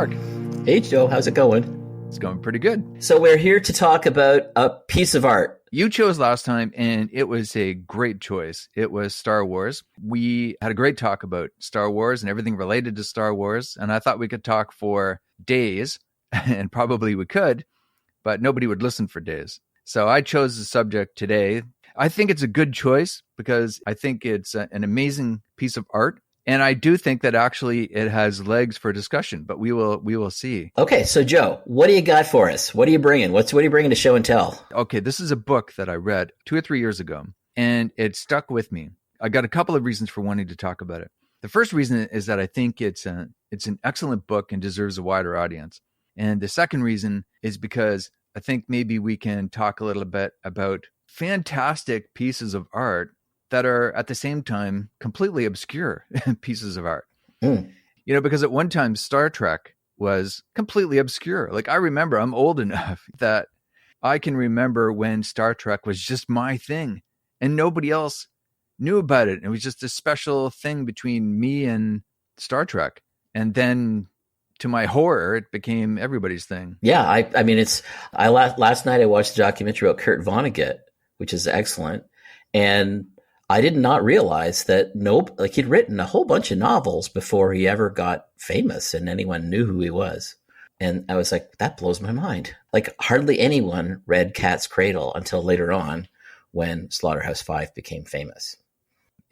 Mark. Hey, Joe. How's it going? It's going pretty good. So we're here to talk about a piece of art. You chose last time, and it was a great choice. It was Star Wars. We had a great talk about Star Wars and everything related to Star Wars, and I thought we could talk for days, and probably we could, but nobody would listen for days. So I chose the subject today. I think it's a good choice because I think it's an amazing piece of art. And I do think that actually it has legs for discussion, but we will see. Okay, so Joe, what do you got for us? What are you bringing? What are you bringing to show and tell? Okay, this is a book that I read 2 or 3 years ago, and it stuck with me. I got a couple of reasons for wanting to talk about it. The first reason is that I think it's an excellent book and deserves a wider audience. And the second reason is because I think maybe we can talk a little bit about fantastic pieces of art that are at the same time completely obscure pieces of art. You know, because at one time Star Trek was completely obscure. Like I remember, I'm old enough that I can remember when Star Trek was just my thing and nobody else knew about it. It was just a special thing between me and Star Trek. And then to my horror, it became everybody's thing. Yeah, I mean, last night I watched a documentary about Kurt Vonnegut, which is excellent. And I did not realize that he'd written a whole bunch of novels before he ever got famous and anyone knew who he was. And I was like, that blows my mind. Like hardly anyone read Cat's Cradle until later on when Slaughterhouse-Five became famous.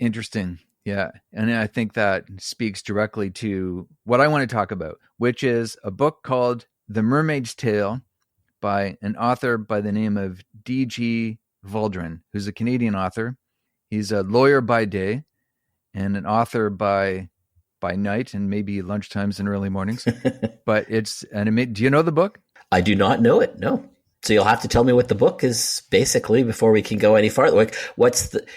Interesting. Yeah. And I think that speaks directly to what I want to talk about, which is a book called The Mermaid's Tale by an author by the name of D.G. Valdron, who's a Canadian author. He's a lawyer by day and an author by night and maybe lunchtimes and early mornings. But it's do you know the book? I do not know it. No. So you'll have to tell me what the book is basically before we can go any farther. Like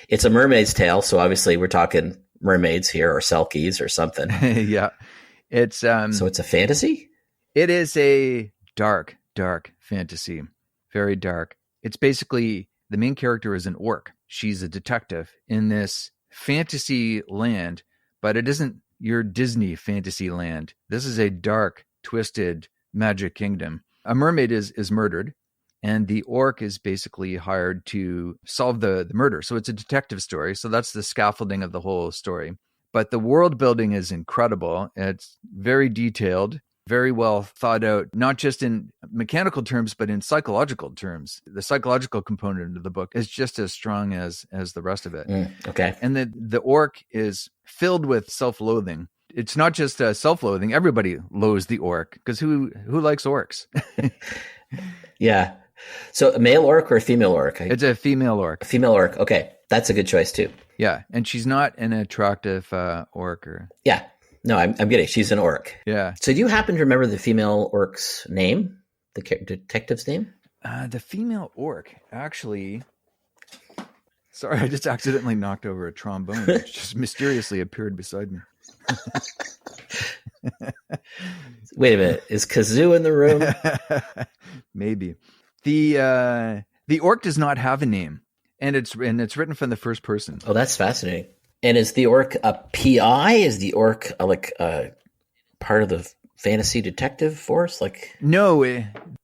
it's a mermaid's tale. So obviously we're talking mermaids here or selkies or something. Yeah. It's so it's a fantasy? It is a dark fantasy. Very dark. It's basically the main character is an orc. She's a detective in this fantasy land, but it isn't your Disney fantasy land. This is a dark, twisted magic kingdom. A mermaid is murdered, and the orc is basically hired to solve the murder. So it's a detective story. So that's the scaffolding of the whole story. But the world building is incredible. It's very detailed, very well thought out, not just in mechanical terms, but in psychological terms. The psychological component of the book is just as strong as the rest of it. Okay. And the orc is filled with self-loathing. It's not just self-loathing. Everybody loathes the orc because who likes orcs? Yeah. So a male orc or a female orc? It's a female orc. A female orc. Okay. That's a good choice too. Yeah. And she's not an attractive orc. Yeah. No, I'm getting it. She's an orc. Yeah. So do you happen to remember the female orc's name? The detective's name? The female orc, actually... Sorry, I just accidentally knocked over a trombone. It just mysteriously appeared beside me. Wait a minute. Is Kazoo in the room? Maybe. The orc does not have a name, and it's written from the first person. Oh, that's fascinating. And is the orc a PI? Is the orc part of the fantasy detective force? No,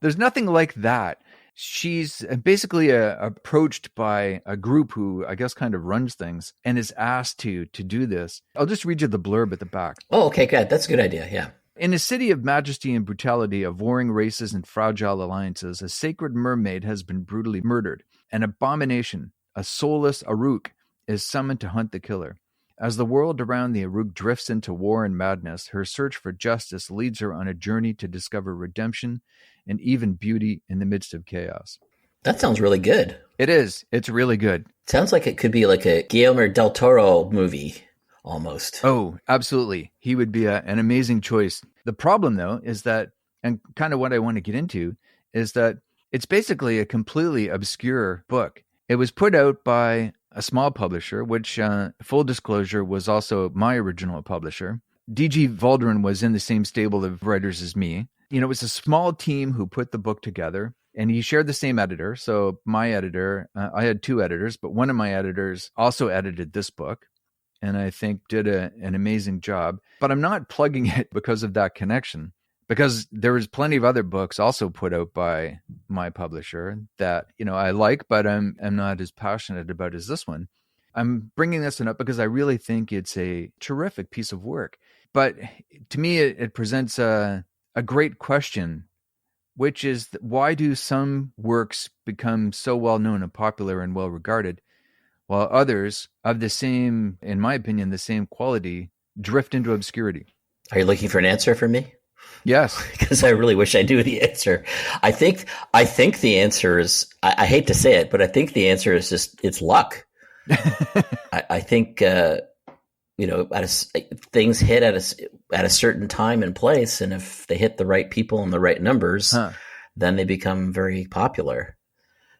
there's nothing like that. She's basically approached by a group who I guess kind of runs things and is asked to do this. I'll just read you the blurb at the back. Oh, okay, good. That's a good idea. Yeah. In a city of majesty and brutality, of warring races and fragile alliances, a sacred mermaid has been brutally murdered. An abomination, a soulless Arukh, is summoned to hunt the killer. As the world around the Arukh drifts into war and madness, her search for justice leads her on a journey to discover redemption and even beauty in the midst of chaos. That sounds really good. It is. It's really good. Sounds like it could be like a Guillermo del Toro movie, almost. Oh, absolutely. He would be an amazing choice. The problem, though, is that, and kind of what I want to get into, is that it's basically a completely obscure book. It was put out by a small publisher, which, full disclosure, was also my original publisher. D.G. Valdron was in the same stable of writers as me. You know, it was a small team who put the book together, and he shared the same editor. So my editor, I had 2 editors, but one of my editors also edited this book, and I think did an amazing job. But I'm not plugging it because of that connection, because there was plenty of other books also put out by my publisher that, I like, but I'm not as passionate about as this one. I'm bringing this one up because I really think it's a terrific piece of work. But to me, it presents a great question, which is why do some works become so well known and popular and well regarded, while others of the same, in my opinion, the same quality drift into obscurity? Are you looking for an answer from me? Yes. Because I really wish I knew the answer. I think the answer is, I hate to say it, but I think the answer is just, it's luck. I think, things hit at a certain time and place, and if they hit the right people and the right numbers, then they become very popular.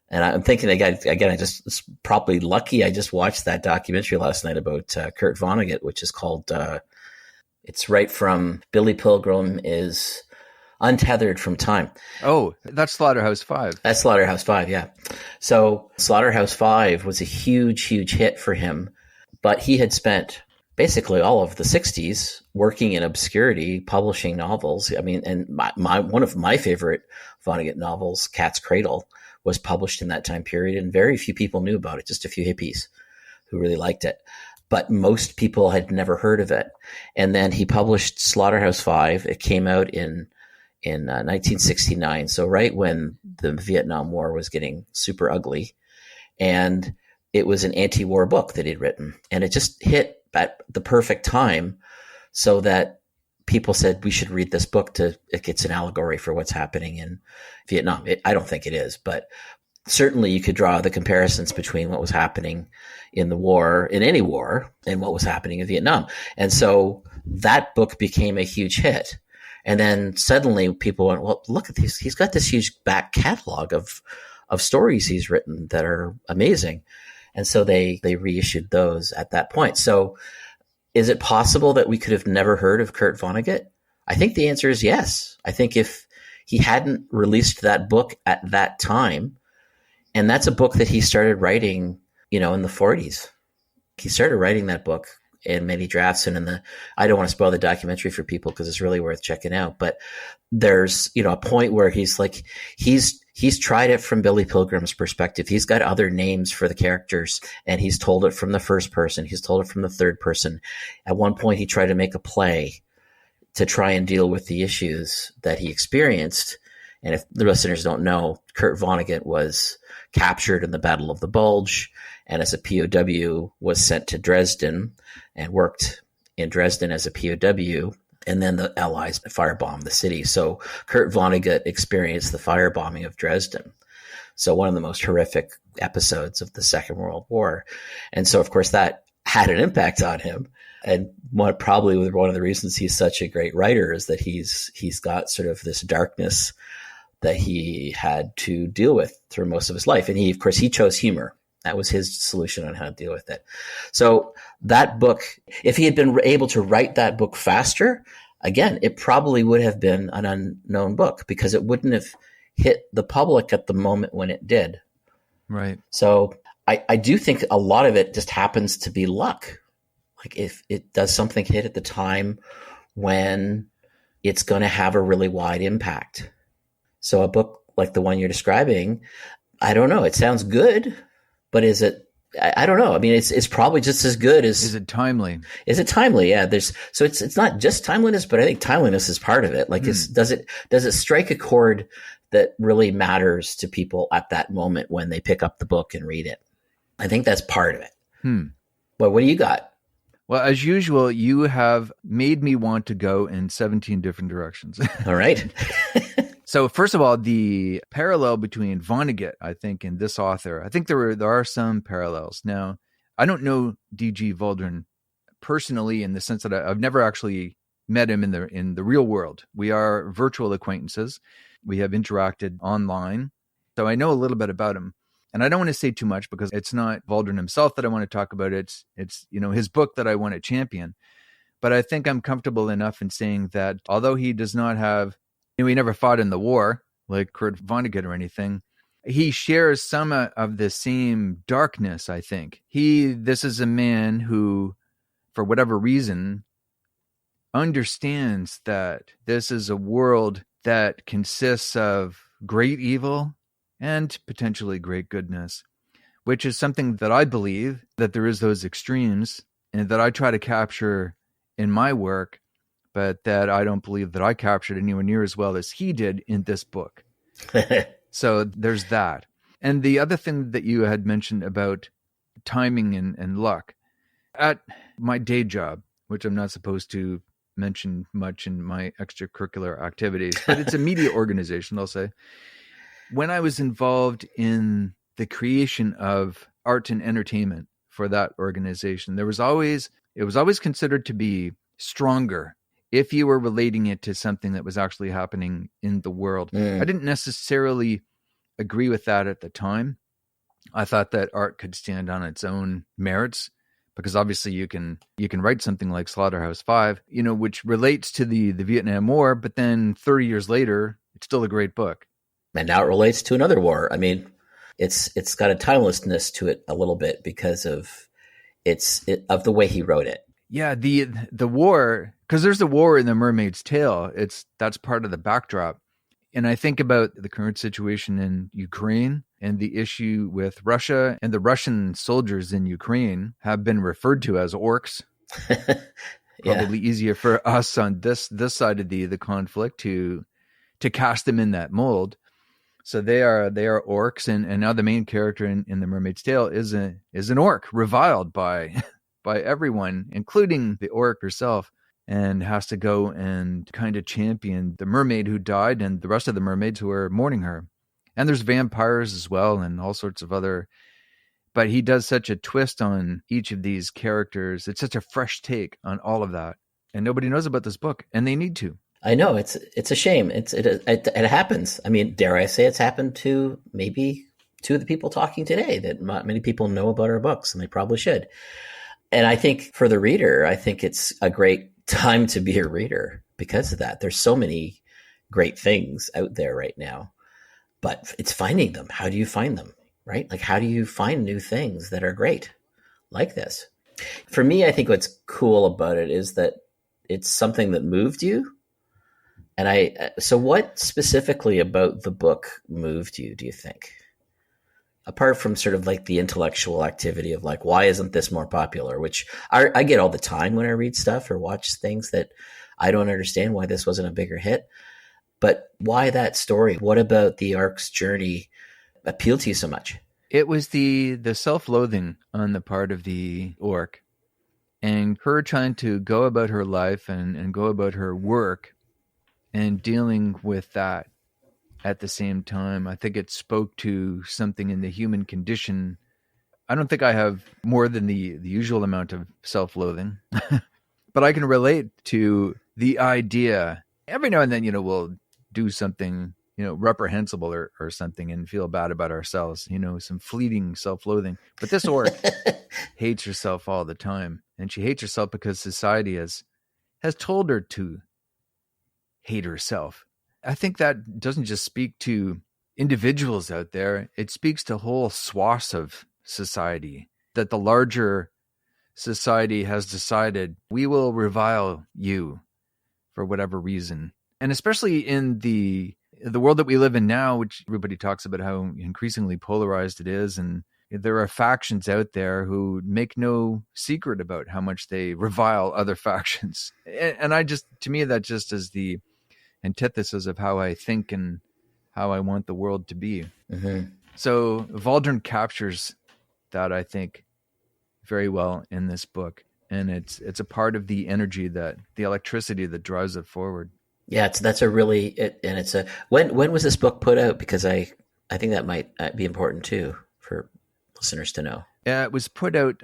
And I'm thinking again, it's probably lucky. I just watched that documentary last night about Kurt Vonnegut, which is called, it's right from Billy Pilgrim is Untethered from Time. Oh, that's Slaughterhouse-Five. That's Slaughterhouse-Five, yeah. So Slaughterhouse-Five was a huge, huge hit for him, but he had spent basically all of the 60s working in obscurity, publishing novels. I mean, and one of my favorite Vonnegut novels, Cat's Cradle, was published in that time period, and very few people knew about it, just a few hippies who really liked it. But most people had never heard of it. And then he published Slaughterhouse-Five. It came out in 1969, so right when the Vietnam War was getting super ugly. And it was an anti-war book that he'd written. And it just hit at the perfect time so that people said, we should read this book it's an allegory for what's happening in Vietnam. I don't think it is, but certainly you could draw the comparisons between what was happening in the war, in any war, and what was happening in Vietnam. And so that book became a huge hit. And then suddenly people went, well, look at these. He's got this huge back catalog of stories he's written that are amazing. And so they reissued those at that point. So is it possible that we could have never heard of Kurt Vonnegut? I think the answer is yes. I think if he hadn't released that book at that time, and that's a book that he started writing, in the 40s. He started writing that book in many drafts, and I don't want to spoil the documentary for people because it's really worth checking out. But there's, a point where he's like, he's tried it from Billy Pilgrim's perspective. He's got other names for the characters, and he's told it from the first person. He's told it from the third person. At one point, he tried to make a play to try and deal with the issues that he experienced. And if the listeners don't know, Kurt Vonnegut was captured in the Battle of the Bulge, and as a POW was sent to Dresden and worked in Dresden as a POW. And then the Allies firebombed the city. So Kurt Vonnegut experienced the firebombing of Dresden. So one of the most horrific episodes of the Second World War. And so, of course, that had an impact on him. And probably one of the reasons he's such a great writer is that he's got sort of this darkness that he had to deal with through most of his life. And of course, he chose humor. That was his solution on how to deal with it. So that book, if he had been able to write that book faster, again, it probably would have been an unknown book because it wouldn't have hit the public at the moment when it did. Right. So I do think a lot of it just happens to be luck. Like if it does something hit at the time when it's going to have a really wide impact. So a book like the one you're describing, I don't know. It sounds good, but is it? I don't know. I mean, it's probably just as good as. Is it timely? Is it timely? Yeah. So it's not just timeliness, but I think timeliness is part of it. Like, does it strike a chord that really matters to people at that moment when they pick up the book and read it? I think that's part of it. Well, what do you got? Well, as usual, you have made me want to go in 17 different directions. All right. So first of all, the parallel between Vonnegut, I think, and this author, I think there are some parallels. Now, I don't know D.G. Valdron personally in the sense that I've never actually met him in the real world. We are virtual acquaintances. We have interacted online. So I know a little bit about him. And I don't want to say too much because it's not Valdron himself that I want to talk about. It's his book that I want to champion. But I think I'm comfortable enough in saying that although he does not have, he never fought in the war like Kurt Vonnegut or anything, he shares some of the same darkness, I think. This is a man who, for whatever reason, understands that this is a world that consists of great evil and potentially great goodness, which is something that I believe that there is those extremes and that I try to capture in my work, but that I don't believe that I captured anywhere near as well as he did in this book. So there's that. And the other thing that you had mentioned about timing and luck. At my day job, which I'm not supposed to mention much in my extracurricular activities, but it's a media organization, I'll say. When I was involved in the creation of art and entertainment for that organization, it was always considered to be stronger if you were relating it to something that was actually happening in the world. I didn't necessarily agree with that at the time. I thought that art could stand on its own merits, because obviously you can write something like Slaughterhouse-Five, which relates to the Vietnam War, but then 30 years later, it's still a great book. And now it relates to another war. I mean, it's got a timelessness to it a little bit because of of the way he wrote it. Yeah, the war, because there's a war in the Mermaid's Tale. That's part of the backdrop. And I think about the current situation in Ukraine and the issue with Russia, and the Russian soldiers in Ukraine have been referred to as orcs. Probably easier for us on this side of the conflict to cast them in that mold. So they are orcs, and now the main character in the Mermaid's Tale is an orc, reviled by everyone, including the orc herself, and has to go and kind of champion the mermaid who died and the rest of the mermaids who are mourning her. And there's vampires as well and all sorts of other, but he does such a twist on each of these characters. It's such a fresh take on all of that. And nobody knows about this book, and they need to. I know, it's a shame. It happens. I mean, dare I say it's happened to maybe two of the people talking today, that not many people know about our books, and they probably should. And I think for the reader, I think it's a great time to be a reader because of that. There's so many great things out there right now, but it's finding them. How do you find them, right? Like, how do you find new things that are great like this? For me, I think what's cool about it is that it's something that moved you. And so what specifically about the book moved you, do you think? Apart from sort of like the intellectual activity of like, why isn't this more popular? Which I get all the time when I read stuff or watch things that I don't understand why this wasn't a bigger hit. But why that story? What about the Aruk's journey appealed to you so much? It was the self-loathing on the part of the orc, and her trying to go about her life and go about her work and dealing with that at the same time. I think it spoke to something in the human condition. I don't think I have more than the usual amount of self-loathing, but I can relate to the idea. Every now and then, we'll do something, reprehensible or something and feel bad about ourselves, some fleeting self-loathing. But this orc hates herself all the time. And she hates herself because society has told her to hate herself. I think that doesn't just speak to individuals out there. It speaks to whole swaths of society, that the larger society has decided we will revile you for whatever reason. And especially in the world that we live in now, which everybody talks about how increasingly polarized it is. And there are factions out there who make no secret about how much they revile other factions. And to me, that just is the antithesis of how I think and how I want the world to be. Mm-hmm. So Valdron captures that, I think, very well in this book. And it's a part of the energy, the electricity that drives it forward. Yeah, when was this book put out? Because I think that might be important too for listeners to know. Yeah, it was put out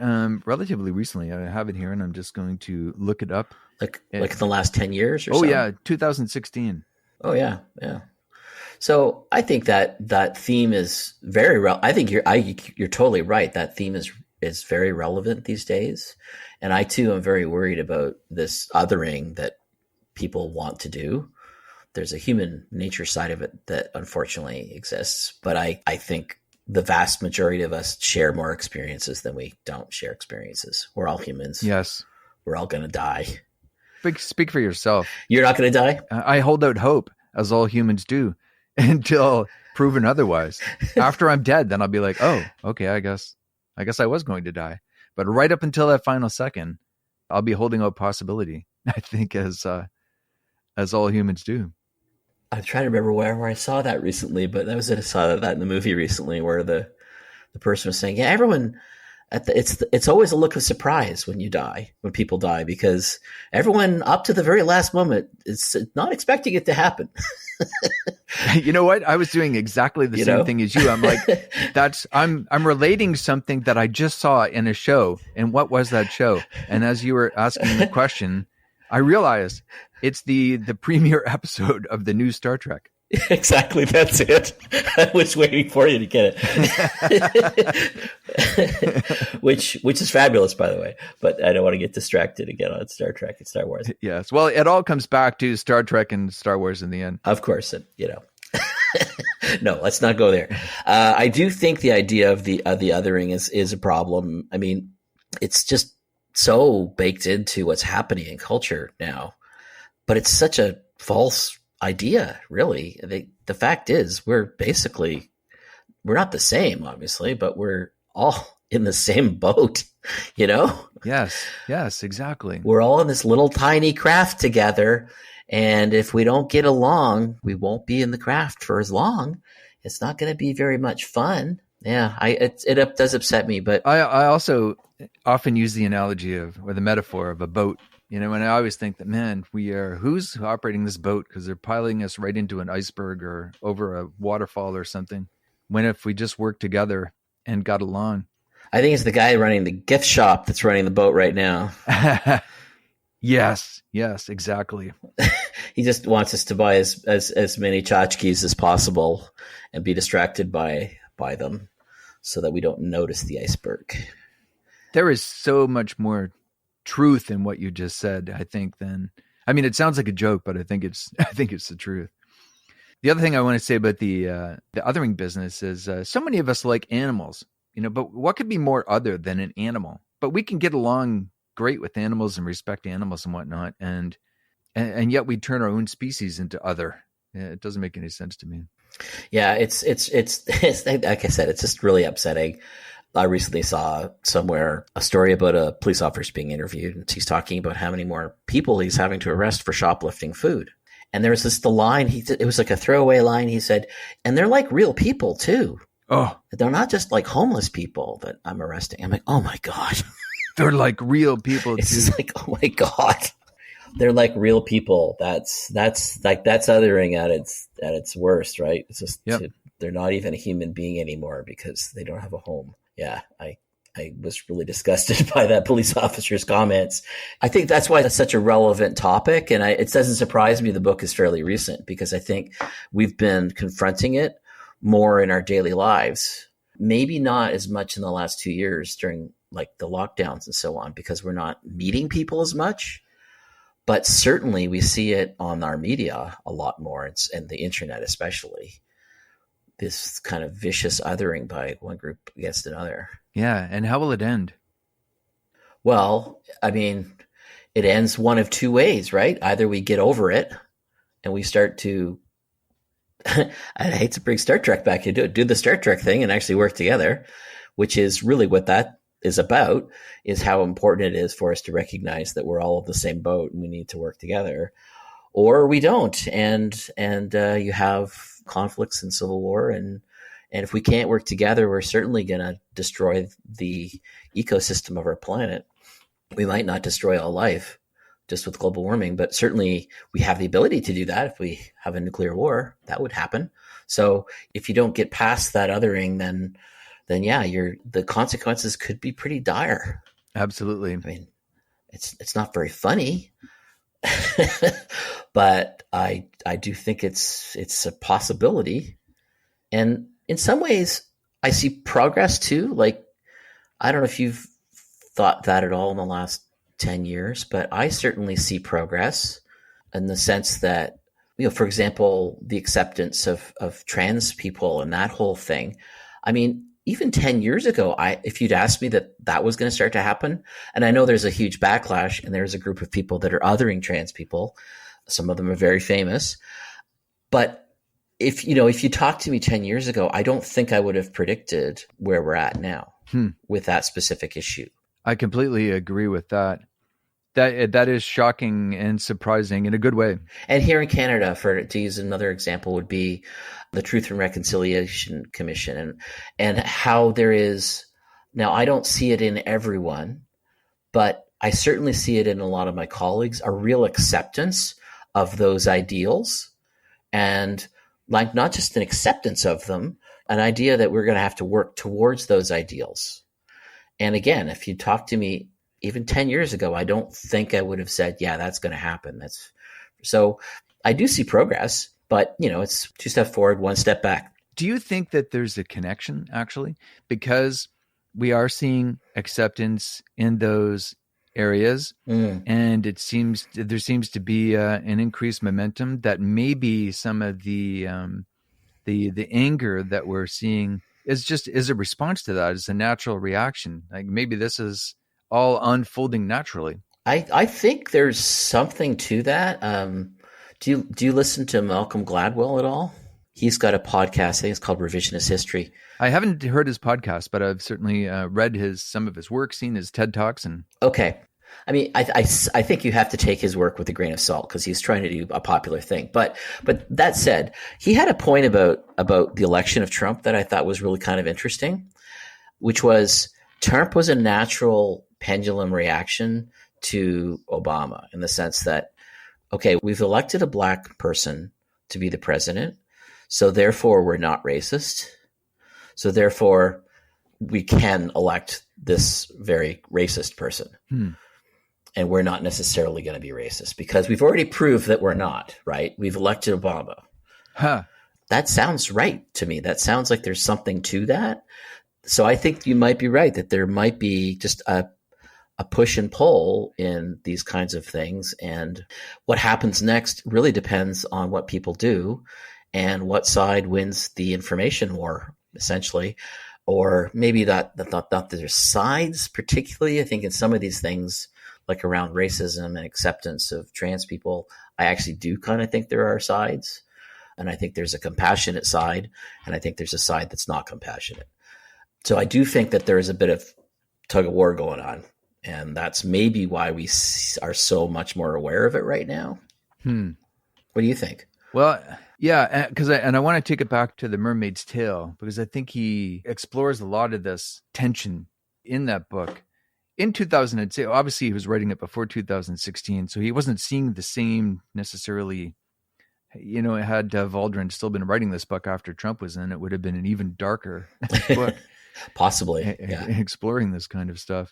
relatively recently. I have it here, and I'm just going to look it up. Like in the last 10 years or so? Oh, yeah, 2016. Oh, yeah, yeah. So I think that theme is very I think you're totally right. That theme is very relevant these days. And I, too, am very worried about this othering that people want to do. There's a human nature side of it that unfortunately exists. But I think the vast majority of us share more experiences than we don't share experiences. We're all humans. Yes. We're all going to die. speak for yourself. You're not going to die? I hold out hope, as all humans do, until proven otherwise. After I'm dead, then I'll be like, oh, okay, I guess I was going to die. But right up until that final second, I'll be holding out possibility, I think, as all humans do. I'm trying to remember where I saw that recently, but that was it. I saw that in the movie recently where the person was saying, yeah, everyone, it's always a look of surprise when people die, because everyone up to the very last moment is not expecting it to happen. You know what? I was doing exactly the same thing as you. I'm like, I'm relating something that I just saw in a show. And what was that show? And as you were asking the question, I realized it's the premiere episode of the new Star Trek. Exactly. That's it. I was waiting for you to get it. which is fabulous, by the way. But I don't want to get distracted again on Star Trek and Star Wars. Yes. Well, it all comes back to Star Trek and Star Wars in the end. Of course. No, let's not go there. I do think the idea of the othering is a problem. I mean, it's just so baked into what's happening in culture now. But it's such a false idea, really. The fact is, we're not the same, obviously, but we're all in the same boat, Yes, exactly. We're all in this little tiny craft together, and if we don't get along, we won't be in the craft for as long. It's not going to be very much fun. Yeah, it does upset me, but I also often use the analogy or the metaphor of a boat. And I always think that, man, who's operating this boat? Because they're piling us right into an iceberg or over a waterfall or something. When if we just worked together and got along? I think it's the guy running the gift shop that's running the boat right now. Yes, exactly. He just wants us to buy as many tchotchkes as possible and be distracted by them so that we don't notice the iceberg. There is so much more truth in what you just said, I think, it sounds like a joke, but I think it's the truth. The other thing I want to say about the othering business is so many of us like animals, but what could be more other than an animal? But we can get along great with animals and respect animals and whatnot, and yet we turn our own species into other. It doesn't make any sense to me. Yeah, it's like I said, it's just really upsetting. I recently saw somewhere a story about a police officer being interviewed, and he's talking about how many more people he's having to arrest for shoplifting food. And there was the line, it was like a throwaway line. He said, and they're like real people too. Oh, they're not just like homeless people that I'm arresting. I'm like, oh my God. They're like real people too. It's like, oh my God. They're like real people. That's othering at its worst, right? It's just, they're not even a human being anymore because they don't have a home. Yeah, I was really disgusted by that police officer's comments. I think that's why it's such a relevant topic. And it doesn't surprise me the book is fairly recent, because I think we've been confronting it more in our daily lives. Maybe not as much in the last 2 years during like the lockdowns and so on, because we're not meeting people as much. But certainly we see it on our media a lot more, and the internet especially. This kind of vicious othering by one group against another. Yeah. And how will it end? Well, it ends one of two ways, right? Either we get over it and we start to, I hate to bring Star Trek back into it, do the Star Trek thing and actually work together, which is really what that is about, is how important it is for us to recognize that we're all in the same boat and we need to work together. Or we don't. And you have conflicts and civil war. And if we can't work together, we're certainly going to destroy the ecosystem of our planet. We might not destroy all life just with global warming, but certainly we have the ability to do that. If we have a nuclear war, that would happen. So if you don't get past that othering, then yeah, the consequences could be pretty dire. Absolutely. It's not very funny. But I do think it's a possibility. And in some ways I see progress too. Like, I don't know if you've thought that at all in the last 10 years, but I certainly see progress in the sense that, for example, the acceptance of trans people and that whole thing. even 10 years ago, if you'd asked me that was going to start to happen, and I know there's a huge backlash and there's a group of people that are othering trans people. Some of them are very famous. But if you talked to me 10 years ago, I don't think I would have predicted where we're at now with that specific issue. I completely agree with that. That is shocking and surprising in a good way. And here in Canada, to use another example, would be the Truth and Reconciliation Commission, and how there is now. I don't see it in everyone, but I certainly see it in a lot of my colleagues, a real acceptance of those ideals, and like not just an acceptance of them, an idea that we're going to have to work towards those ideals. And again, if you talk to me even 10 years ago, I don't think I would have said, yeah, that's going to happen. So I do see progress, but it's 2 steps forward, 1 step back. Do you think that there's a connection actually? Because we are seeing acceptance in those areas and there seems to be an increased momentum that maybe some of the anger that we're seeing is a response to that. It's a natural reaction. Like maybe this is all unfolding naturally. I think there's something to that. Do you listen to Malcolm Gladwell at all? He's got a podcast. I think it's called Revisionist History. I haven't heard his podcast, but I've certainly read some of his work, seen his TED Talks. Okay. I mean, I think you have to take his work with a grain of salt because he's trying to do a popular thing. But that said, he had a point about the election of Trump that I thought was really kind of interesting, which was Trump was a natural pendulum reaction to Obama in the sense that, okay, we've elected a black person to be the president, so therefore we're not racist. So therefore we can elect this very racist person. And we're not necessarily going to be racist because we've already proved that we're not, right? We've elected Obama. That sounds right to me. That sounds like there's something to that. So I think you might be right that there might be just a push and pull in these kinds of things. And what happens next really depends on what people do and what side wins the information war, essentially. Or maybe not there's sides particularly. I think in some of these things, like around racism and acceptance of trans people, I actually do kind of think there are sides. And I think there's a compassionate side, and I think there's a side that's not compassionate. So I do think that there is a bit of tug of war going on. And that's maybe why we are so much more aware of it right now. What do you think? Well, yeah, because I want to take it back to the Mermaid's Tale, because I think he explores a lot of this tension in that book. In 2006, obviously he was writing it before 2016, so he wasn't seeing the same necessarily. Had Valdron still been writing this book after Trump was in, it would have been an even darker book. Possibly, yeah. Exploring this kind of stuff.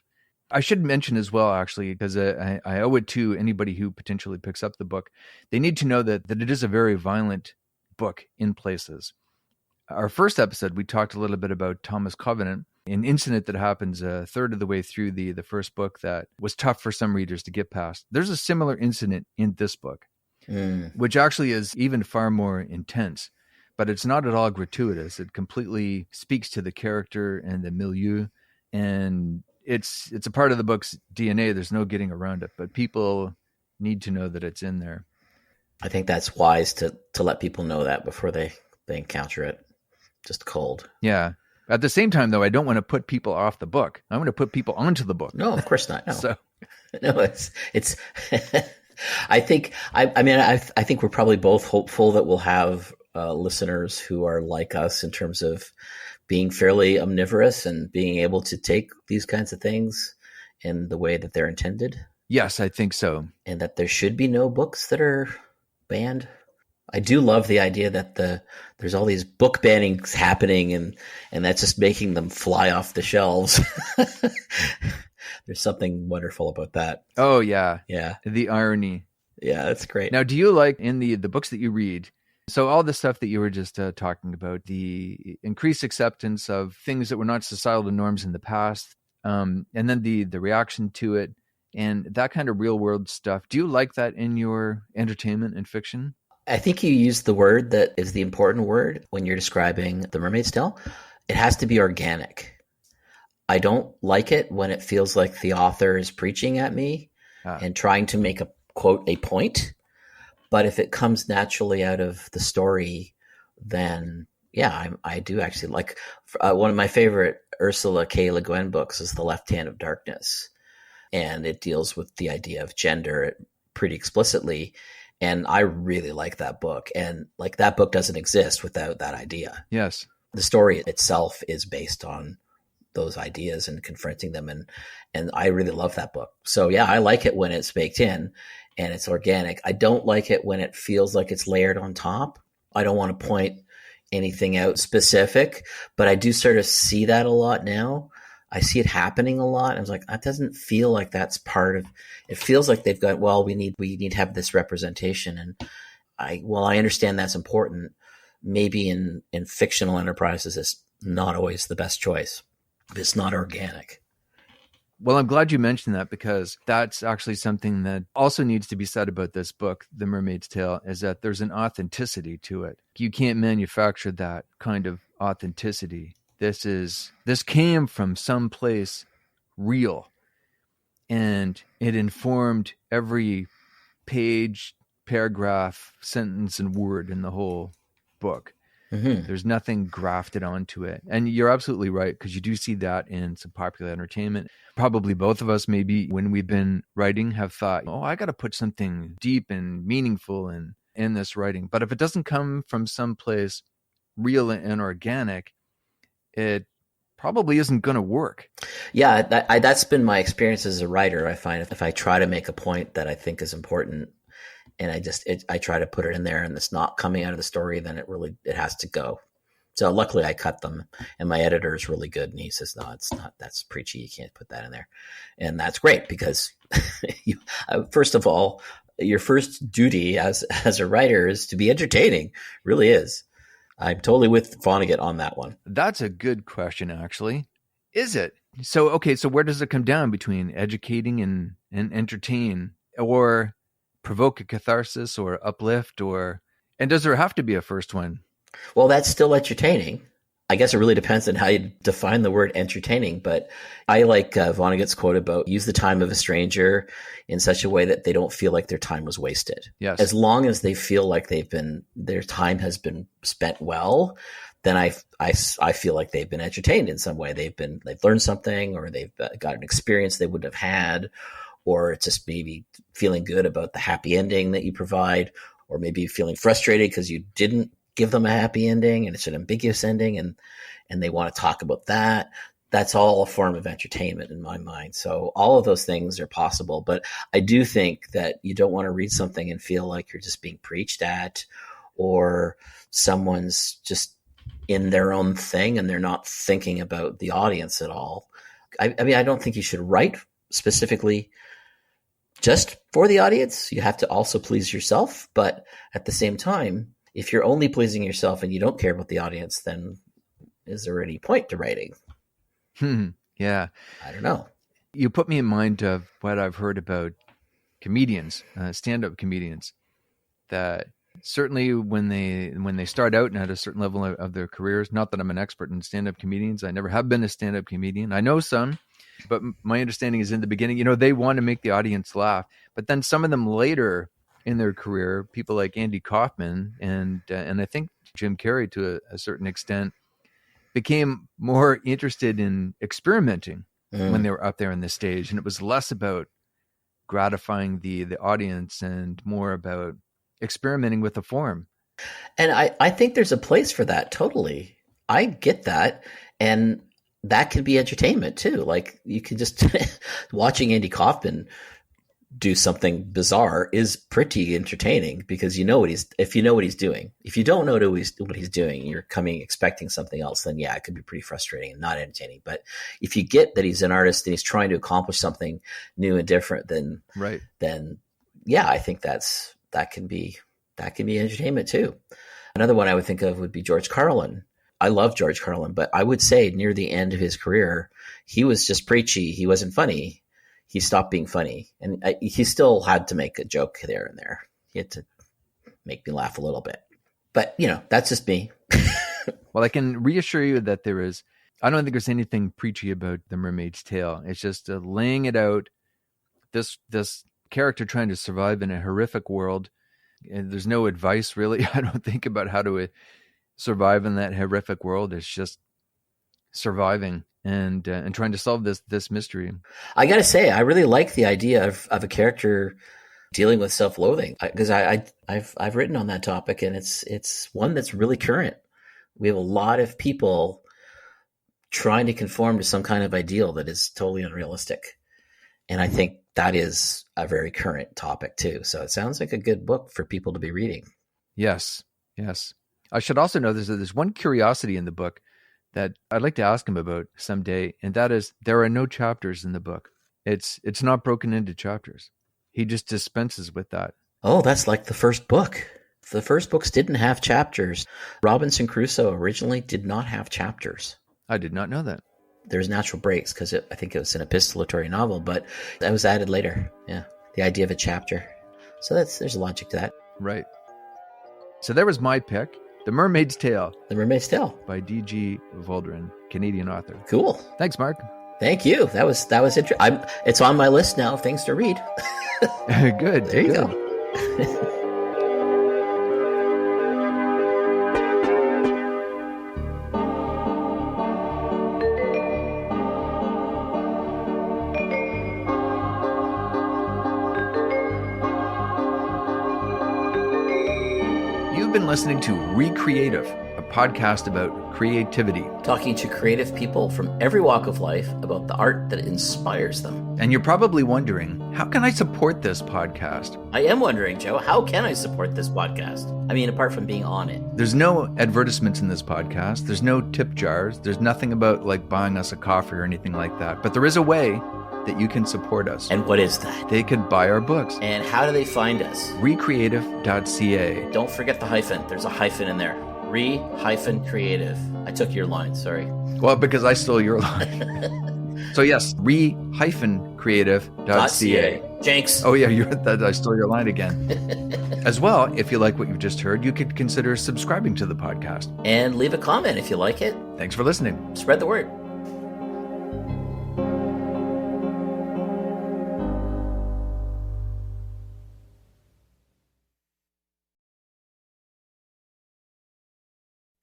I should mention as well, actually, because I owe it to anybody who potentially picks up the book. They need to know that it is a very violent book in places. Our first episode, we talked a little bit about Thomas Covenant, an incident that happens a third of the way through the first book that was tough for some readers to get past. There's a similar incident in this book, which actually is even far more intense, but it's not at all gratuitous. It completely speaks to the character and the milieu, and it's a part of the book's DNA. There's no getting around it, but people need to know that it's in there. I think that's wise to let people know that before they encounter it just cold. Yeah. At the same time, though, I don't want to put people off the book. I want to put people onto the book. No, of course not. No, so. No, it's. I think I think we're probably both hopeful that we'll have listeners who are like us in terms of being fairly omnivorous and being able to take these kinds of things in the way that they're intended. Yes, I think so. And that there should be no books that are banned. I do love the idea that there's all these book bannings happening and that's just making them fly off the shelves. There's something wonderful about that. Oh, yeah. Yeah. The irony. Yeah, that's great. Now, do you like in the books that you read, so all the stuff that you were just talking about, the increased acceptance of things that were not societal norms in the past, and then the reaction to it, and that kind of real world stuff, do you like that in your entertainment and fiction? I think you used the word that is the important word when you're describing The Mermaid's Tale. it has to be organic. I don't like it when it feels like the author is preaching at me and trying to make a quote, a point. But if it comes naturally out of the story, then yeah, I do actually like one of my favorite Ursula K. Le Guin books is The Left Hand of Darkness. And it deals with the idea of gender pretty explicitly. And I really like that book. And like that book doesn't exist without that idea. Yes. The story itself is based on those ideas and confronting them. And I really love that book. So yeah, I like it when it's baked in and it's organic. I don't like it when it feels like it's layered on top. I don't want to point anything out specific, but I do sort of see that a lot now. I see it happening a lot. I was like, that doesn't feel like that's part of it. Feels like they've got, well, we need to have this representation. And I understand that's important. Maybe in fictional enterprises, it's not always the best choice. It's not organic. Well, I'm glad you mentioned that because that's actually something that also needs to be said about this book, The Mermaid's Tale, is that there's an authenticity to it. You can't manufacture that kind of authenticity. This came from someplace real, and it informed every page, paragraph, sentence, and word in the whole book. Mm-hmm. There's nothing grafted onto it. And you're absolutely right, because you do see that in some popular entertainment. Probably both of us, maybe when we've been writing, have thought, I got to put something deep and meaningful in this writing. But if it doesn't come from someplace real and organic, it probably isn't going to work. Yeah, that's been my experience as a writer. I find if I try to make a point that I think is important, and I try to put it in there and it's not coming out of the story, then it has to go. So luckily I cut them, and my editor is really good. And he says, no, it's not, that's preachy. You can't put that in there. And that's great because first of all, your first duty as a writer is to be entertaining. Really is. I'm totally with Vonnegut on that one. That's a good question, actually. Is it? So where does it come down between educating and entertain, or provoke a catharsis or uplift, and does there have to be a first one? Well, that's still entertaining. I guess it really depends on how you define the word entertaining, but I like Vonnegut's quote about use the time of a stranger in such a way that they don't feel like their time was wasted. Yes. As long as they feel like their time has been spent well, then I feel like they've been entertained in some way. They've learned something, or they've got an experience they wouldn't have had, or it's just maybe feeling good about the happy ending that you provide, or maybe feeling frustrated because you didn't give them a happy ending and it's an ambiguous ending and they want to talk about that. That's all a form of entertainment in my mind. So all of those things are possible, but I do think that you don't want to read something and feel like you're just being preached at, or someone's just in their own thing and they're not thinking about the audience at all. I mean, I don't think you should write specifically just for the audience. You have to also please yourself, but at the same time, if you're only pleasing yourself and you don't care about the audience, then is there any point to writing? Yeah. I don't know. You put me in mind of what I've heard about comedians, stand-up comedians, that certainly when they start out and at a certain level of their careers, not that I'm an expert in stand-up comedians, I never have been a stand-up comedian. I know some, but my understanding is in the beginning, they want to make the audience laugh. But then some of them later in their career, people like Andy Kaufman and I think Jim Carrey to a certain extent, became more interested in experimenting when they were up there on the stage. And it was less about gratifying the audience and more about experimenting with the form. And I think there's a place for that. Totally. I get that. And that can be entertainment too. Like you can just watching Andy Kaufman do something bizarre is pretty entertaining because if you know what he's doing. If you don't know what he's doing, you're expecting something else, then yeah, it could be pretty frustrating and not entertaining. But if you get that he's an artist and he's trying to accomplish something new and different, then yeah, I think that can be entertainment too. Another one I would think of would be George Carlin. I love George Carlin, but I would say near the end of his career, he was just preachy. He wasn't funny. He stopped being funny, and he still had to make a joke there and there. He had to make me laugh a little bit, but that's just me. Well, I can reassure you that I don't think there's anything preachy about The Mermaid's Tale. It's just laying it out, this character trying to survive in a horrific world. And there's no advice really, I don't think, about how to survive in that horrific world. It's just surviving and trying to solve this mystery. I got to say, I really like the idea of a character dealing with self-loathing, because I've written on that topic, and it's one that's really current. We have a lot of people trying to conform to some kind of ideal that is totally unrealistic. And I think that is a very current topic too. So it sounds like a good book for people to be reading. Yes. I should also know there's one curiosity in the book that I'd like to ask him about someday, and that is there are no chapters in the book. It's not broken into chapters. He just dispenses with that. Oh, that's like the first book. The first books didn't have chapters. Robinson Crusoe originally did not have chapters. I did not know that. There's natural breaks because I think it was an epistolatory novel, but that was added later. Yeah, the idea of a chapter. So there's a logic to that. Right. So there was my pick, The Mermaid's Tale. The Mermaid's Tale by D.G. Valdron, Canadian author. Cool. Thanks, Mark. Thank you. That was interesting. It's on my list now of things to read. Good. There you go. You've been listening to Recreative, a podcast about creativity. Talking to creative people from every walk of life about the art that inspires them. And you're probably wondering, how can I support this podcast? I am wondering, Joe, how can I support this podcast? I mean, apart from being on it. There's no advertisements in this podcast. There's no tip jars. There's nothing about like buying us a coffee or anything like that. But there is a way that you can support us. And what is that? They could buy our books. And how do they find us? Recreative.ca. Don't forget the hyphen. There's a hyphen in there. Re-creative. I took your line, sorry. Well, because I stole your line. So yes, re-creative.ca. Jinx. Oh yeah, I stole your line again. As well, if you like what you've just heard, you could consider subscribing to the podcast. And leave a comment if you like it. Thanks for listening. Spread the word.